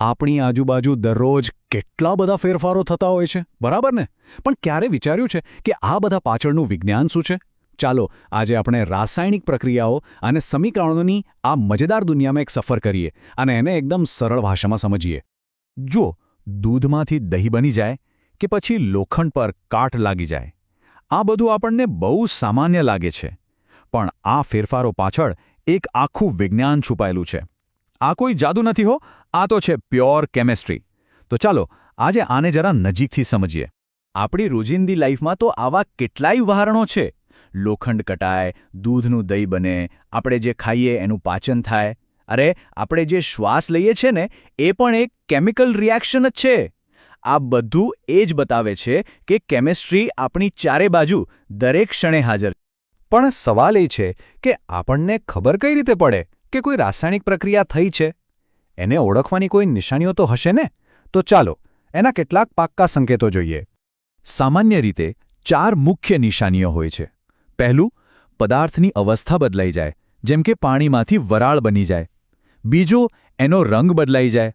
આપણી આજુબાજુ દરરોજ કેટલા બધા ફેરફારો થતા હોય છે, બરાબર ને? પણ ક્યારે વિચાર્યું છે કે આ બધા પાછળનું વિજ્ઞાન શું છે? ચાલો આજે આપણે રાસાયણિક પ્રક્રિયાઓ અને સમીકરણોની આ મજેદાર દુનિયામાં એક સફર કરીએ અને એને એકદમ સરળ ભાષામાં સમજીએ. જુઓ, દૂધમાંથી દહીં બની જાય કે પછી લોખંડ પર કાટ લાગી જાય, આ બધું આપણને બહુ સામાન્ય લાગે છે. પણ આ ફેરફારો પાછળ એક આખું વિજ્ઞાન છુપાયેલું છે. આ કોઈ જાદુ નથી હો, આ તો છે પ્યોર કેમેસ્ટ્રી. તો ચાલો આજે આને જરા નજીકથી સમજીએ. આપણી રોજિંદી લાઈફમાં તો આવા કેટલાય ઉદાહરણો છે. લોખંડ કટાય, દૂધનું દહીં બને, આપણે જે ખાઈએ એનું પાચન થાય. અરે, આપણે જે શ્વાસ લઈએ છીએ ને એ પણ એક કેમિકલ રિએક્શન જ છે. આ બધું એ જ બતાવે છે કે કેમેસ્ટ્રી આપણી ચારે બાજુ દરેક ક્ષણે હાજર છે. પણ સવાલ એ છે કે આપણને ખબર કઈ રીતે પડે કે કોઈ રાસાયણિક પ્રક્રિયા થઈ છે? એને ઓળખવાની કોઈ નિશાનીઓ તો હશે ને? તો ચાલો એના કેટલાક પાક્કા સંકેતો જોઈએ. સામાન્ય રીતે 4 મુખ્ય નિશાનીઓ હોય છે. પહેલું, પદાર્થની અવસ્થા બદલાઈ જાય, જેમ કે પાણીમાંથી વરાળ બની જાય. બીજું, એનો રંગ બદલાઈ જાય.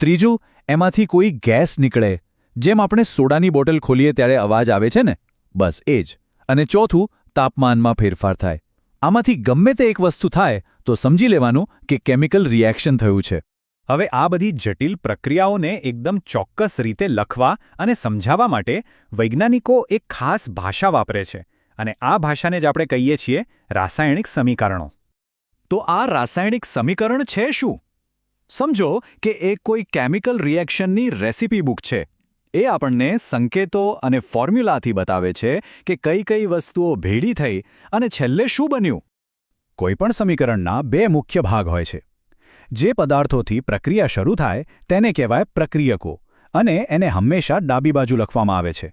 ત્રીજું, એમાંથી કોઈ ગેસ નીકળે, જેમ આપણે સોડાની બોટલ ખોલીએ ત્યારે અવાજ આવે છે ને, બસ એ જ. અને ચોથું, તાપમાનમાં ફેરફાર થાય. આમાંથી ગમે તે એક વસ્તુ થાય તો સમજી લેવાનું કે કેમિકલ રિએક્શન થયું છે. હવે આ બધી જટિલ પ્રક્રિયાઓને એકદમ ચોક્કસ રીતે લખવા અને સમજાવવા માટે વૈજ્ઞાનિકો એક ખાસ ભાષા વાપરે છે, અને આ ભાષાને જ આપણે કહીએ છીએ રાસાયણિક સમીકરણો. તો આ રાસાયણિક સમીકરણ છે શું? સમજો કે એ કોઈ કેમિકલ રિએક્શનની રેસિપી બુક છે. એ આપણને સંકેતો અને ફોર્મ્યુલાથી બતાવે છે કે કઈ કઈ વસ્તુઓ ભેળી થઈ અને છેલ્લે શું બન્યું. કોઈપણ સમીકરણના 2 મુખ્ય ભાગ હોય છે. જે પદાર્થોથી પ્રક્રિયા શરૂ થાય તેને કહેવાય પ્રક્રિયકો, અને એને હંમેશા ડાબી બાજુ લખવામાં આવે છે.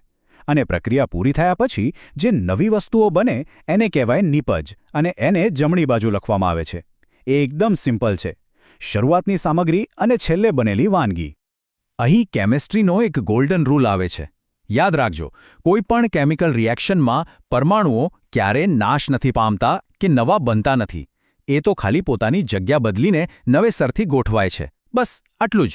અને પ્રક્રિયા પૂરી થયા પછી જે નવી વસ્તુઓ બને એને કહેવાય નિપજ, અને એને જમણી બાજુ લખવામાં આવે છે. એ એકદમ સિમ્પલ છે. શરૂઆતની સામગ્રી અને છેલ્લે બનેલી વાનગી. અહીં કેમેસ્ટ્રીનો એક ગોલ્ડન રૂલ આવે છે. યાદ રાખજો, કોઈ પણ કેમિકલ રિએક્શનમાં પરમાણુઓ ક્યારેય નાશ નથી પામતા કે નવા બનતા નથી. એ તો ખાલી પોતાની જગ્યા બદલીને નવેસરથી ગોઠવાય છે. બસ આટલું જ.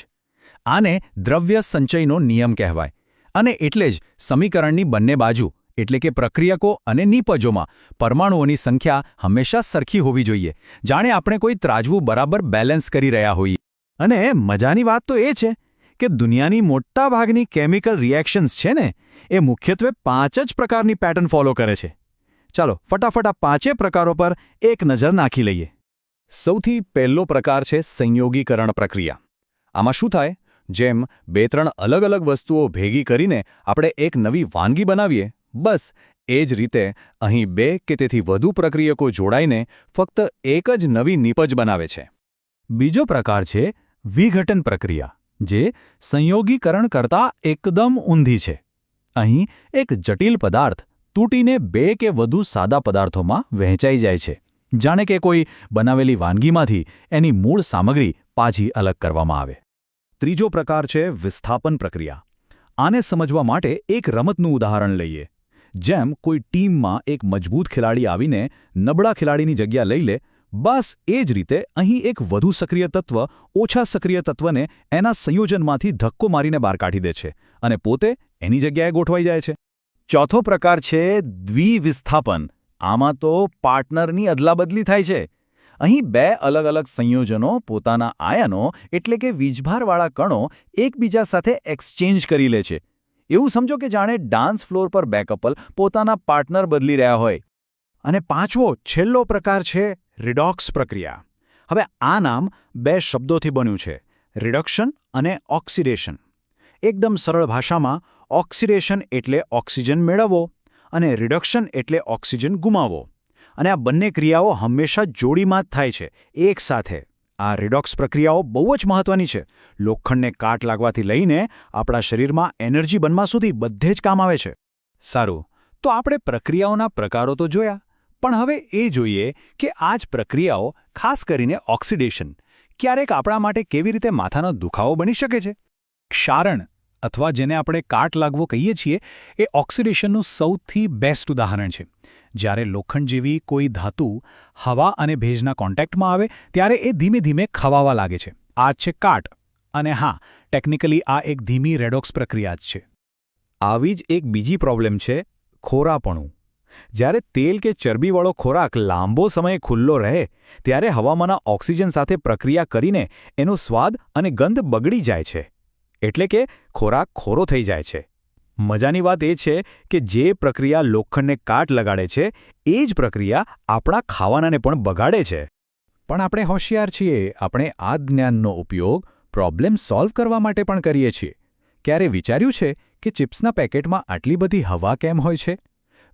આને દ્રવ્ય સંચયનો નિયમ કહેવાય. અને એટલે જ સમીકરણની બંને બાજુ એટલે કે પ્રક્રિયકો અને નિપજોમાં પરમાણુઓની સંખ્યા હંમેશા સરખી હોવી જોઈએ, જાણે આપણે કોઈ ત્રાજવું બરાબર બેલેન્સ કરી રહ્યા હોઈએ. અને મજાની વાત તો એ છે કે દુનિયાની મોટાભાગની કેમિકલ રિએક્શન્સ છે ને એ મુખ્યત્વે 5 જ પ્રકારની પેટર્ન ફોલો કરે છે. ચાલો ફટાફટ આ 5 પ્રકારો પર એક નજર નાખી લઈએ. સૌથી પહેલો પ્રકાર છે સંયોગીકરણ પ્રક્રિયા. આમાં શું થાય? જેમ 2-3 અલગ-અલગ વસ્તુઓ ભેગી કરીને આપણે એક નવી વાનગી બનાવીએ, બસ એ જ રીતે અહીં 2 કે તેથી વધુ પ્રક્રિયકો જોડાઈને ફક્ત એક જ નવી નિપજ બનાવે છે. બીજો પ્રકાર છે વિઘટન પ્રક્રિયા, જે સંયોગીકરણ કરતાં એકદમ ઊંધી છે. અહીં એક જટિલ પદાર્થ તૂટીને 2 કે વધુ સાદા પદાર્થોમાં વહેંચાઈ જાય છે, જાણે કે કોઈ બનાવેલી વાનગીમાંથી એની મૂળ સામગ્રી પાછી અલગ કરવામાં આવે. ત્રીજો પ્રકાર છે વિસ્થાપન પ્રક્રિયા. આને સમજવા માટે એક રમતનું ઉદાહરણ લઈએ. જેમ કોઈ ટીમમાં એક મજબૂત ખેલાડી આવીને નબળા ખેલાડીની જગ્યા લઈ લે, બસ એ જ રીતે અહીં એક વધુ સક્રિય તત્વ ઓછા સક્રિય તત્વને એના સંયોજનમાંથી ધક્કો મારીને બહાર કાઢી દે છે અને પોતે એની જગ્યાએ ગોઠવાઈ જાય છે. ચોથો પ્રકાર છે દ્વિવિસ્થાપન. આમાં તો પાર્ટનરની અદલાબદલી થાય છે. અહીં 2 અલગ-અલગ સંયોજનો પોતાના આયનો એટલે કે વીજભારવાળા કણો એકબીજા સાથે એક્સચેન્જ કરી લે છે. એવું સમજો કે જાણે ડાન્સ ફ્લોર પર 2 કપલ પોતાના પાર્ટનર બદલી રહ્યા હોય. અને પાંચમો છેલ્લો પ્રકાર છે રિડોક્સ પ્રક્રિયા. હવે આ નામ 2 શબ્દોથી બન્યું છે, રિડક્શન અને ઓક્સિડેશન. એકદમ સરળ ભાષામાં ઓક્સિડેશન એટલે ઓક્સિજન મેળવવો અને રિડક્શન એટલે ઓક્સિજન ગુમાવવો. અને આ બંને ક્રિયાઓ હંમેશા જોડીમાં જ થાય છે, એક સાથે. આ રિડોક્સ પ્રક્રિયાઓ બહુ જ મહત્વની છે. લોખંડને કાટ લાગવાથી લઈને આપણા શરીરમાં એનર્જી બનવા સુધી બધે જ કામ આવે છે. સારું, તો આપણે પ્રક્રિયાઓના પ્રકારો તો જોયા, પણ હવે એ જોઈએ કે આ જ પ્રક્રિયાઓ, ખાસ કરીને ઓક્સિડેશન, ક્યારેક આપણા માટે કેવી રીતે માથાનો દુખાવો બની શકે છે. ક્ષારણ અથવા જેને આપણે કાટ લાગવો કહીએ છીએ, એ ઓક્સિડેશનનું સૌથી બેસ્ટ ઉદાહરણ છે. જ્યારે લોખંડ જેવી કોઈ ધાતુ હવા અને ભેજના કોન્ટેક્ટમાં આવે ત્યારે એ ધીમે ધીમે ખવાવા લાગે છે. આ છે કાટ. અને હા, ટેકનિકલી આ એક ધીમી રેડોક્સ પ્રક્રિયા જ છે. આવી જ એક બીજી પ્રોબ્લેમ છે ખોરાપણું. જ્યારે તેલ કે ચરબીવાળો ખોરાક લાંબો સમય ખુલ્લો રહે ત્યારે હવામાંના ઓક્સિજન સાથે પ્રક્રિયા કરીને એનો સ્વાદ અને ગંધ બગડી જાય છે. એટલે કે ખોરાક ખોરો થઈ જાય છે. મજાની વાત એ છે કે જે પ્રક્રિયા લોખંડને કાટ લગાડે છે એ જ પ્રક્રિયા આપણા ખાવાનાને પણ બગાડે છે. પણ આપણે હોશિયાર છીએ. આપણે આ જ્ઞાનનો ઉપયોગ પ્રોબ્લેમ સોલ્વ કરવા માટે પણ કરીએ છીએ. ક્યારે વિચાર્યું છે કે ચિપ્સના પેકેટમાં આટલી બધી હવા કેમ હોય છે?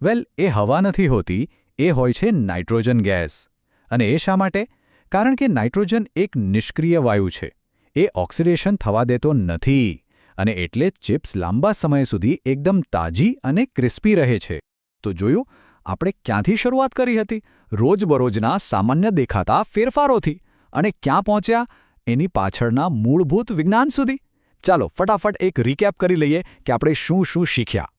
વેલ, એ હવા નથી હોતી, એ હોય છે નાઇટ્રોજન ગેસ. અને એ શા માટે? કારણ કે નાઇટ્રોજન એક નિષ્ક્રિય વાયુ છે. એ ઓક્સિડેશન થવા દેતો નથી અને એટલે જ ચિપ્સ લાંબા સમય સુધી એકદમ તાજી અને ક્રિસ્પી રહે છે. તો જોયું, આપણે ક્યાંથી શરૂઆત કરી હતી? રોજબરોજના સામાન્ય દેખાતા ફેરફારોથી. અને ક્યાં પહોંચ્યા? એની પાછળના મૂળભૂત વિજ્ઞાન સુધી. ચાલો ફટાફટ એક રીકેપ કરી લઈએ કે આપણે શું શું શીખ્યા.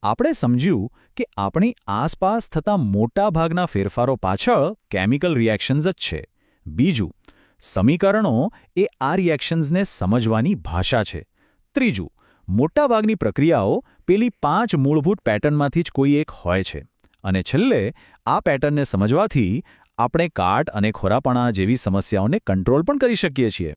આપણે સમજ્યું કે આપણી આસપાસ થતા મોટા ભાગના ફેરફારો પાછળ કેમિકલ રિએક્શન્સ જ છે. બીજું, સમીકરણો એ આ રિએક્શન્સને સમજવાની ભાષા છે. ત્રીજું, મોટાભાગની પ્રક્રિયાઓ પેલી 5 મૂળભૂત પેટર્નમાંથી જ કોઈ એક હોય છે. અને છેલ્લે, આ પેટર્નને સમજવાથી આપણે કાટ અને ખોરાપણા જેવી સમસ્યાઓને કંટ્રોલ પણ કરી શકીએ છીએ.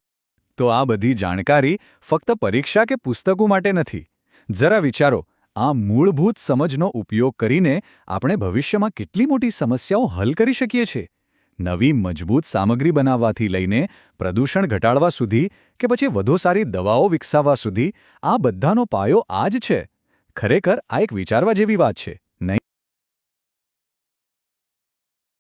તો આ બધી જાણકારી ફક્ત પરીક્ષા કે પુસ્તકો માટે નથી. જરા વિચારો, આ મૂળભૂત સમજનો ઉપયોગ કરીને આપણે ભવિષ્યમાં કેટલી મોટી સમસ્યાઓ હલ કરી શકીએ છીએ. નવી મજબૂત સામગ્રી બનાવવાથી લઈને પ્રદૂષણ ઘટાડવા સુધી કે પછી વધુ સારી દવાઓ વિકસાવવા સુધી આ બધાનો પાયો આ જ છે. ખરેખર આ એક વિચારવા જેવી વાત છે.